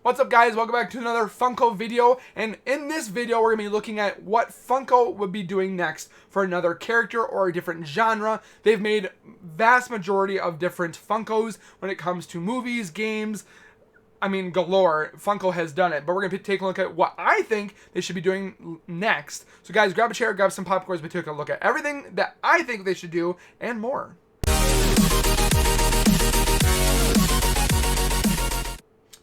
What's up, guys? Welcome back to another Funko video, and in this video we're going to be looking at what Funko would be doing next for another character or a different genre. They've made vast majority of different Funkos when it comes to movies, games. I mean, galore. Funko has done it, but we're going to take a look at what I think they should be doing next. So guys, grab a chair, grab some popcorn as we take a look at everything that I think they should do and more.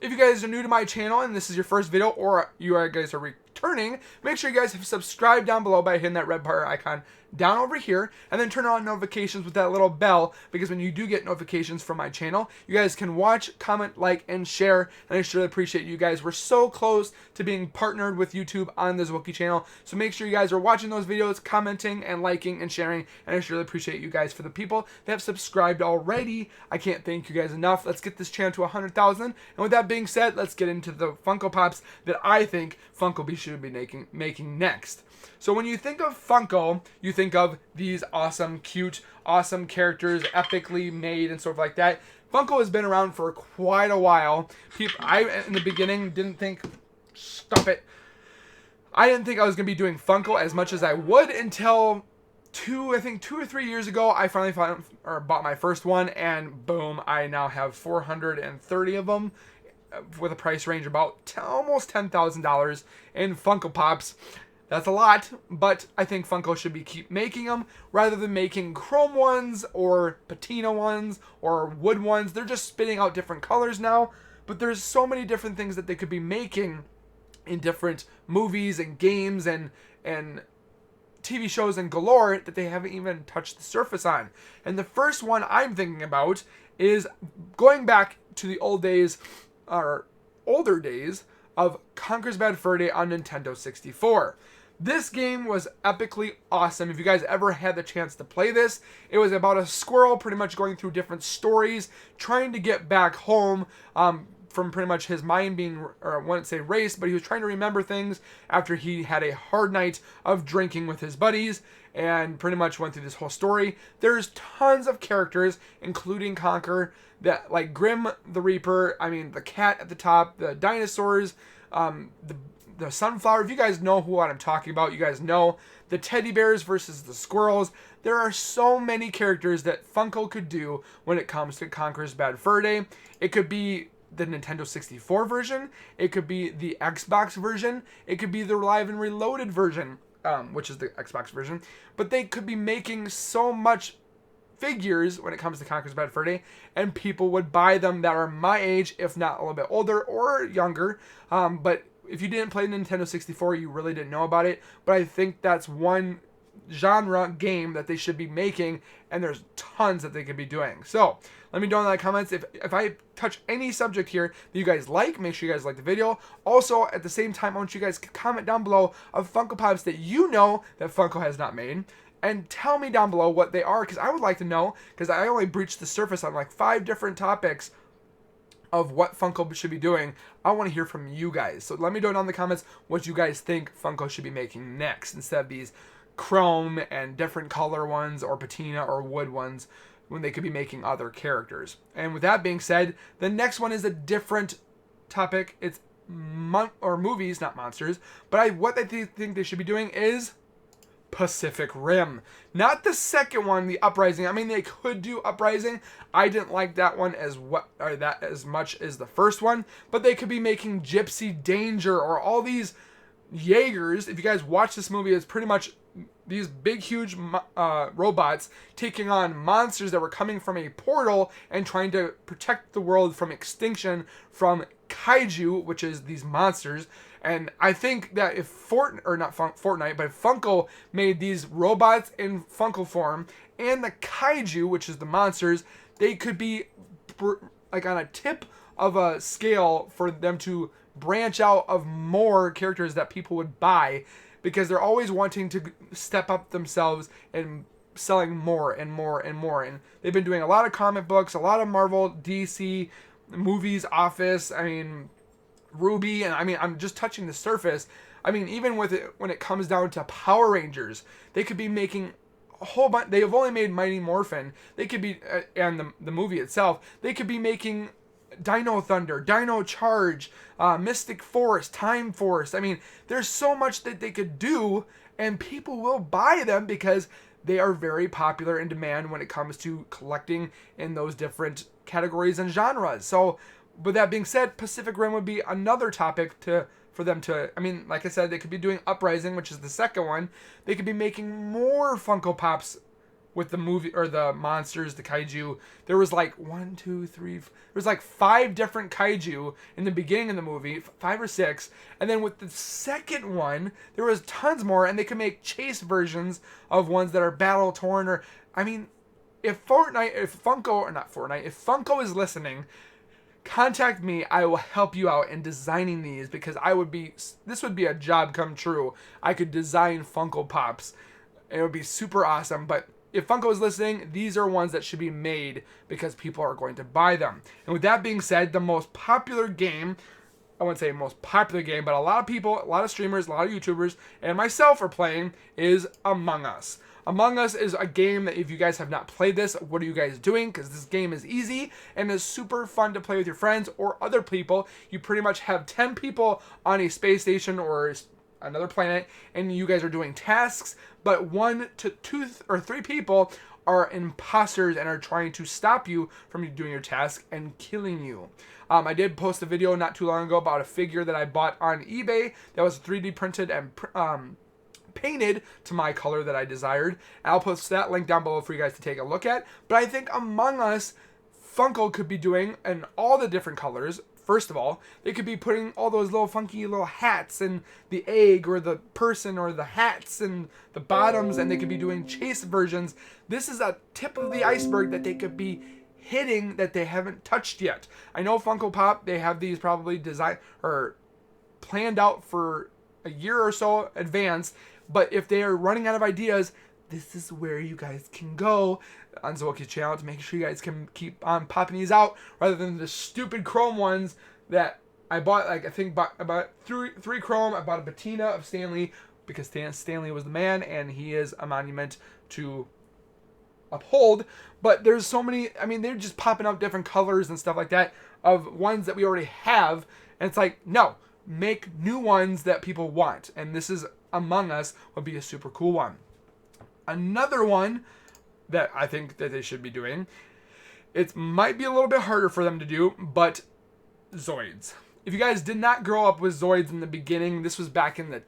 If you guys are new to my channel and this is your first video, or you guys are returning, make sure you guys have subscribed down below by hitting that red bar icon down over here, and then turn on notifications with that little bell, because when you do get notifications from my channel, you guys can watch, comment, like, and share, and I surely appreciate you guys. We're so close to being partnered with YouTube on this Wookiee channel, so make sure you guys are watching those videos, commenting, and liking, and sharing, and I surely appreciate you guys. For the people that have subscribed already, I can't thank you guys enough. Let's get this channel to 100,000, and with that being said, let's get into the Funko Pops that I think Funko should be making next. So when you think of Funko, you think of these awesome, cute, awesome characters, epically made and stuff like that. Funko has been around for quite a while. I, in the beginning, didn't think, I didn't think I was going to be doing Funko as much as I would until two or 3 years ago. I finally bought my first one, and boom, I now have 430 of them with a price range about almost $10,000 in Funko Pops. That's a lot, but I think Funko should keep making them rather than making chrome ones or patina ones or wood ones. They're just spitting out different colors now, but there's so many different things that they could be making in different movies and games and TV shows and galore that they haven't even touched the surface on. And the first one I'm thinking about is going back to the old days, or older days, of Conker's Bad Fur Day on Nintendo 64. This game was epically awesome. If you guys ever had the chance to play this, it was about a squirrel pretty much going through different stories, trying to get back home from pretty much his mind being, or I wouldn't say erased, but he was trying to remember things after he had a hard night of drinking with his buddies, and pretty much went through this whole story. There's tons of characters, including Conker, that like Grim the Reaper, I mean the cat at the top, the dinosaurs, the sunflower. If you guys know what I'm talking about, you guys know the teddy bears versus the squirrels. There are so many characters that Funko could do when it comes to Conker's Bad Fur Day. It could be the Nintendo 64 version. It could be the Xbox version. It could be the Live and Reloaded version, which is the Xbox version. But they could be making so much figures when it comes to Conker's Bad Fur Day, and people would buy them that are my age, if not a little bit older or younger. But if you didn't play Nintendo 64, you really didn't know about it. But I think that's one genre game that they should be making, and there's tons that they could be doing. So let me know in the comments if I touch any subject here that you guys like. Make sure you guys like the video. Also, at the same time, I want you guys to comment down below of Funko Pops that you know that Funko has not made, and tell me down below what they are, because I would like to know, because I only breached the surface on like 5 different topics of what Funko should be doing. I want to hear from you guys. So let me know down in the comments what you guys think Funko should be making next, instead of these chrome and different color ones or patina or wood ones, when they could be making other characters. And with that being said, the next one is a different topic. It's movies, not monsters. But what I think they should be doing is Pacific Rim. Not the second one, the Uprising. I mean, they could do Uprising. I didn't like that one as much as the first one, but they could be making Gypsy Danger or all these Jaegers. If you guys watch this movie, it's pretty much these big, huge robots taking on monsters that were coming from a portal and trying to protect the world from extinction from kaiju, which is these monsters. And I think that if Fortnite, but if Funko made these robots in Funko form and the kaiju, which is the monsters, they could be like on a tip of a scale for them to branch out of more characters that people would buy, because they're always wanting to step up themselves and selling more and more and more. And they've been doing a lot of comic books, a lot of Marvel, DC, movies, Office, I mean, Ruby, and I mean, I'm just touching the surface. I mean, even with it, when it comes down to Power Rangers, they could be making a whole bunch. They have only made Mighty Morphin. They could be, and the movie itself, they could be making Dino Thunder, Dino Charge, Mystic Force, Time Force. I mean, there's so much that they could do, and people will buy them because they are very popular in demand when it comes to collecting in those different categories and genres. So, with that being said, Pacific Rim would be another topic for them to. I mean, like I said, they could be doing Uprising, which is the second one. They could be making more Funko Pops with the movie or the monsters, the kaiju. There was like 5 different kaiju in the beginning of the movie, 5 or 6, and then with the second one there was tons more, and they could make chase versions of ones that are battle torn. Or I mean, if Funko is listening, contact me. I will help you out in designing these, because this would be a job come true. I could design Funko Pops. It would be super awesome. But if Funko is listening, these are ones that should be made because people are going to buy them. And with that being said, the most popular game, I wouldn't say most popular game, but a lot of people, a lot of streamers, a lot of YouTubers, and myself are playing, is Among Us. Among Us is a game that if you guys have not played this, what are you guys doing? Because this game is easy and is super fun to play with your friends or other people. You pretty much have 10 people on a space station or another planet, and you guys are doing tasks, but 1 to 2 or 3 people are imposters and are trying to stop you from doing your task and killing you. I did post a video not too long ago about a figure that I bought on eBay that was 3D printed and painted to my color that I desired. And I'll post that link down below for you guys to take a look at. But I think Among Us, Funko could be doing in all the different colors. First of all, they could be putting all those little funky little hats and the egg or the person or the hats and the bottoms, and they could be doing chase versions. This is a tip of the iceberg that they could be hitting that they haven't touched yet. I know Funko Pop, they have these probably designed or planned out for a year or so advance, but if they are running out of ideas, this is where you guys can go on Zwoki's channel to make sure you guys can keep on popping these out, rather than the stupid chrome ones that I bought. Like, I think about three chrome. I bought a patina of Stanley because Stanley was the man, and he is a monument to uphold. But there's so many, I mean, they're just popping out different colors and stuff like that of ones that we already have, and it's like, no, make new ones that people want. And this is Among Us would be a super cool one. Another one that I think that they should be doing, it might be a little bit harder for them to do, but Zoids. If you guys did not grow up with Zoids in the beginning, this was back in the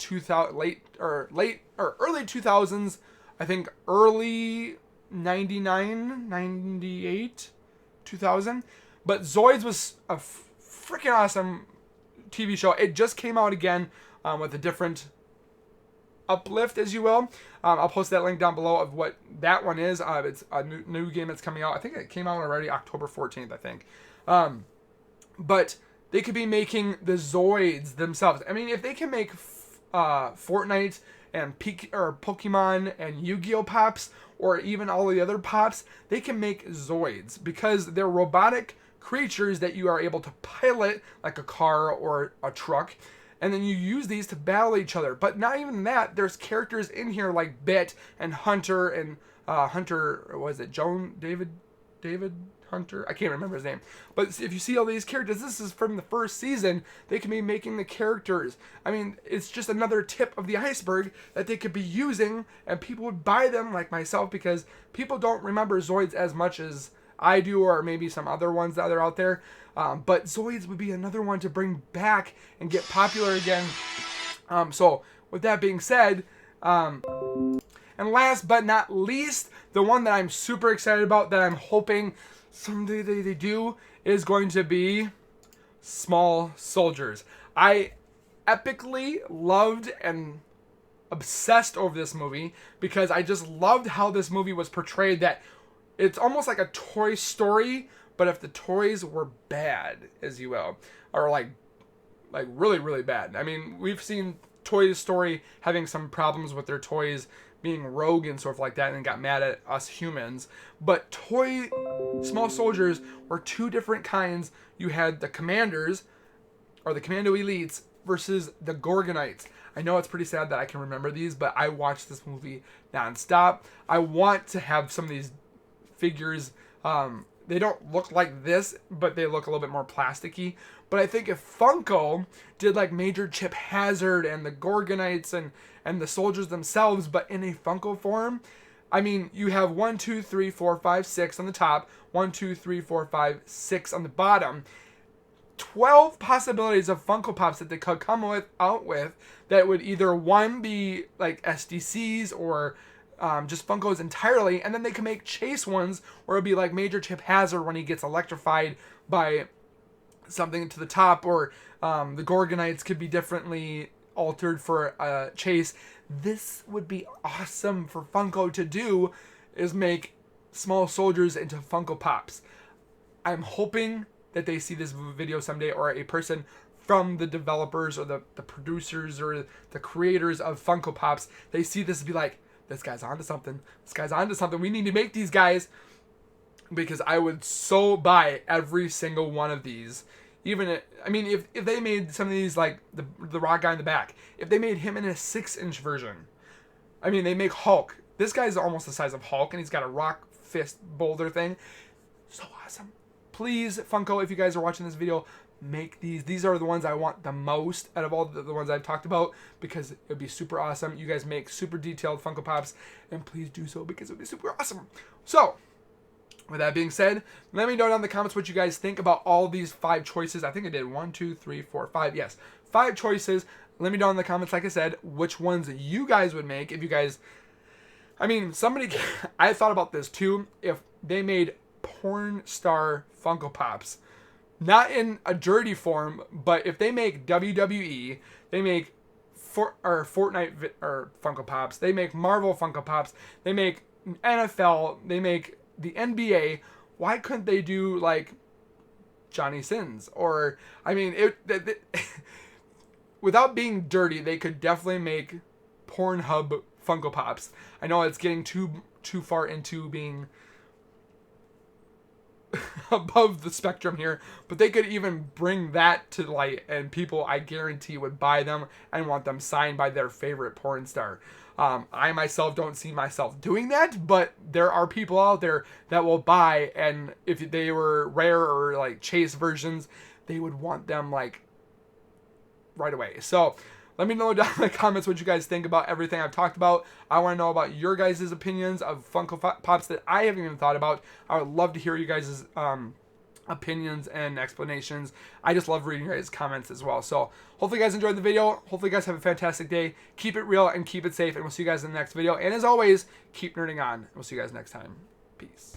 early 2000s, I think early 99, 98, 2000. But Zoids was a freaking awesome TV show. It just came out again with a different uplift, as you will. I'll post that link down below of what that one is. It's a new game that's coming out. I think it came out already October 14th, I think. But they could be making the Zoids themselves. I mean, if they can make Fortnite and Pokemon and Yu-Gi-Oh Pops, or even all the other Pops, they can make Zoids because they're robotic creatures that you are able to pilot like a car or a truck. And then you use these to battle each other. But not even that. There's characters in here like Bit and Hunter and Hunter, was it David Hunter? I can't remember his name. But if you see all these characters, this is from the first season. They can be making the characters. I mean, it's just another tip of the iceberg that they could be using, and people would buy them like myself, because people don't remember Zoids as much as I do, or maybe some other ones that are out there. But Zoids would be another one to bring back and get popular again. So with that being said, and last but not least, the one that I'm super excited about, that I'm hoping someday they do, is going to be Small Soldiers. I epically loved and obsessed over this movie because I just loved how this movie was portrayed, that it's almost like a Toy Story, but if the toys were bad, as you will, or like really, really bad. I mean, we've seen Toy Story having some problems with their toys being rogue and stuff like that, and got mad at us humans. But Small Soldiers were two different kinds. You had the Commanders, or the Commando Elites, versus the Gorgonites. I know it's pretty sad that I can remember these, but I watched this movie nonstop. I want to have some of these figures they don't look like this, but they look a little bit more plasticky. But I think if Funko did like Major Chip Hazard and the Gorgonites and the soldiers themselves, but in a Funko form, I mean, you have 1, 2, 3, 4, 5, 6 on the top, 1, 2, 3, 4, 5, 6 on the bottom. 12 possibilities of Funko Pops that they could come out with that would either one be like SDCs or just Funkos entirely, and then they can make chase ones where it'd be like Major Chip Hazard when he gets electrified by something to the top, or the Gorgonites could be differently altered for a chase. This would be awesome for Funko to do, is make small soldiers into Funko Pops. I'm hoping that they see this video someday, or a person from the developers or the producers or the creators of Funko Pops, they see this and be like, this guy's onto something. This guy's onto something. We need to make these guys, because I would so buy every single one of these. Even if they made some of these, like the rock guy in the back, if they made him in a 6-inch version, I mean, they make Hulk. This guy's almost the size of Hulk, and he's got a rock fist boulder thing. So awesome. Please, Funko, if you guys are watching this video, make these. These are the ones I want the most out of all the ones I've talked about, because it would be super awesome. You guys make super detailed Funko Pops, and please do so, because it would be super awesome. So, with that being said, let me know down in the comments what you guys think about all these 5 choices. I think I did 1, 2, 3, 4, 5. Yes, 5 choices. Let me know in the comments, like I said, which ones you guys would make. If you guys, I mean, I thought about this too. If they made porn star Funko Pops, not in a dirty form, but if they make WWE, they make Fortnite or Funko Pops, they make Marvel Funko Pops, they make NFL, they make the NBA, why couldn't they do like Johnny Sins? Or, I mean, without being dirty, they could definitely make Pornhub Funko Pops. I know it's getting too far into being above the spectrum here, but they could even bring that to light, and people, I guarantee, would buy them and want them signed by their favorite porn star. I myself don't see myself doing that, but there are people out there that will buy, and if they were rare or like chase versions, they would want them like right away. So let me know down in the comments what you guys think about everything I've talked about. I want to know about your guys' opinions of Funko Pops that I haven't even thought about. I would love to hear you guys' opinions and explanations. I just love reading your guys' comments as well. So hopefully you guys enjoyed the video. Hopefully you guys have a fantastic day. Keep it real and keep it safe. And we'll see you guys in the next video. And as always, keep nerding on. We'll see you guys next time. Peace.